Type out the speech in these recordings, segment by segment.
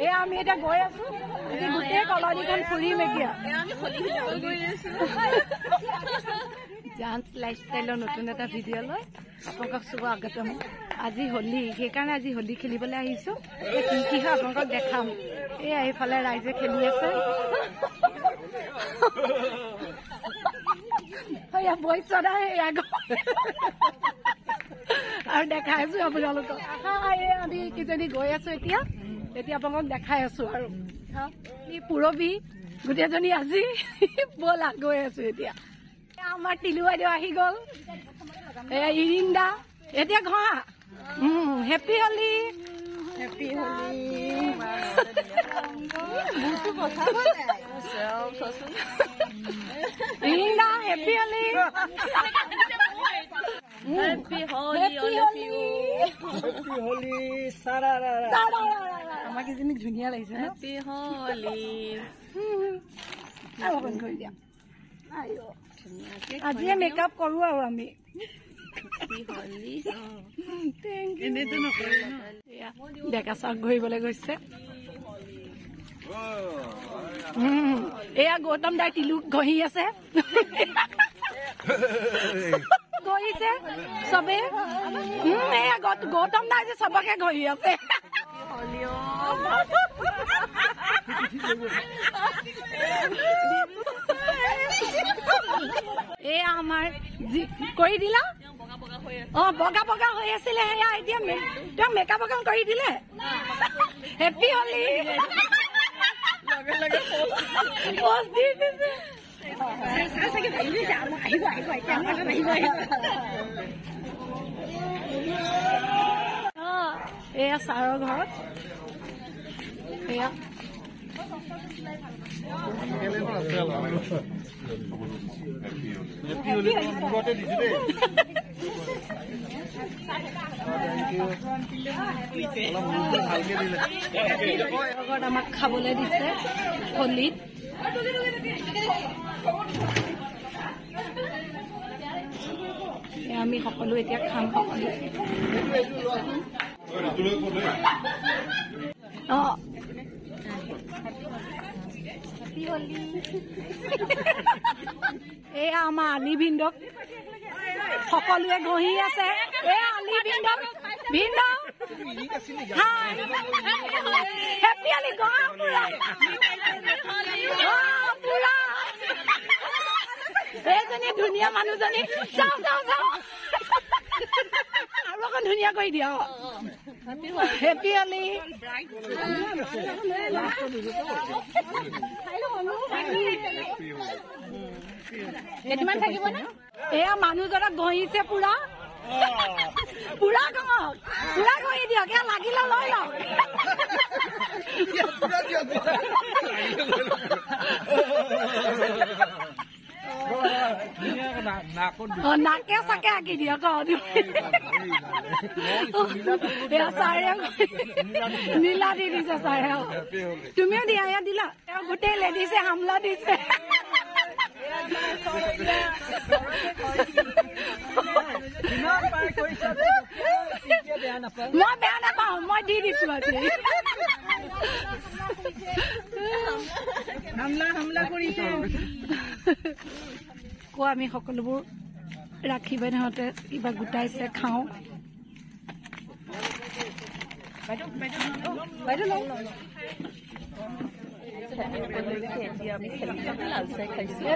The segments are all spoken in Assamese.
এয়া আমি এতিয়া গৈ আছো গোটেই কলনীখন ফুৰিম এতিয়া জান্স লাইফষ্টাইলৰ নতুন এটা ভিডিঅ' লৈ আপোনালোকক স্বাগতম আজি হোলী সেইকাৰণে আজি হোলী খেলিবলৈ আহিছো কি কি হয় আপোনালোকক দেখাম এয়া এইফালে ৰাইজে খেলি আছে বৈচদা আৰু দেখাই আছো আপোনালোকক আমি কিজনী গৈ আছো এতিয়া আপোনালোকক দেখাই আছো আৰু পুৰবী গোটেইজনী আজি ব'লা গৈ আছো এতিয়া আমাৰ টিলু বাইদেউ আহি গ'ল এয়া ইৰিন্দা এতিয়া ঘৰা হেপী হোলী হেপী হোলী ইৰিন্দা happy Holi Happy Holi, all of you. Happy Holi, sarara. Amar kizini dhuniya laise na. Happy Holi. Ayo ban koi dia. Ayo. Aji makeup koru aru ami. Happy Holi. Thank you. Ene to no kore na. Deka sak goi bole goise. Eya Gautam dai tilu gohi ase. গৈছে সবে গৌতম দাই যে সবকে ঘহি আছে এয়া আমাৰ কৰি দিলা বগা বগা হৈ আছিলে সেয়া এতিয়া মেকআপ কৰি দিলে হেপী হোলী পোষ্ট দি দিছে এয়া ছাৰৰ ঘৰত এয়া আমাক খাবলৈ দিছে হোলীত আমি সকলো এতিয়া খাম সকলো এয়া আমাৰ আলি ভিন্দক সকলোৱে ঘহি আছে এয়া আলি ভিন্দক হেপী হোলী এইজনী ধুনীয়া মানুহজনী চাওঁ আৰু অকণ ধুনীয়া কৰি দিয়া হেপী হোলী কেইটামান থাকিব না এয়া মানুহজনক ঘঁহিছে পুৰা ঘঁহি দিয়ক এয়া লাগিলে লৈ লওক নাকে চাকে আঁকি দিয়ক ছাৰে নীলা দি দিছে ছাৰে তুমিও দিয়া এয়া দিলা তেওঁ গোটেই লেডিছে হামলা দিছে মই বেয়া নাপাওঁ মই দি দিছো আজি হামলা কৰিছে কোৱা আমি সকলোবোৰ ৰাখি বাইদেউহঁতে কিবা গোটাইছে খাওঁ বাইদেউ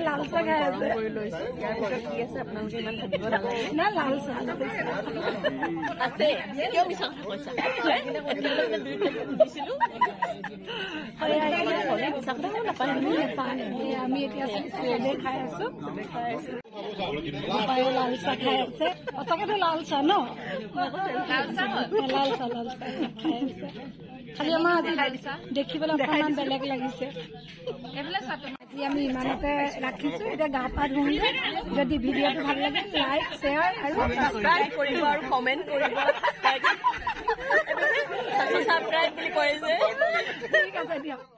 লাল চাহ খাই আছে আপোনালোকে ইমান থাকিব নালাগে না লাল চাহ আছে কিয় মিছা কথা আমি এতিয়া খাই আছো লাল চাহ খাই আছে সঁচাকেতো লাল চাহ ন লাল চাহ খাই আছে খালি আমাৰ আজি দেখিবলৈ অকণমান বেলেগ লাগিছে আজি আমি ইমানতে ৰাখিছো এতিয়া গা পা ধুই যদি ভিডিঅ'টো ভাল লাগে লাইক শ্বেয়াৰ আৰু সাবস্ক্ৰাইব কৰিব আৰু কমেণ্ট কৰিব সাবস্ক্ৰাইব বুলি কয় যে ঠিক আছে দিয়ক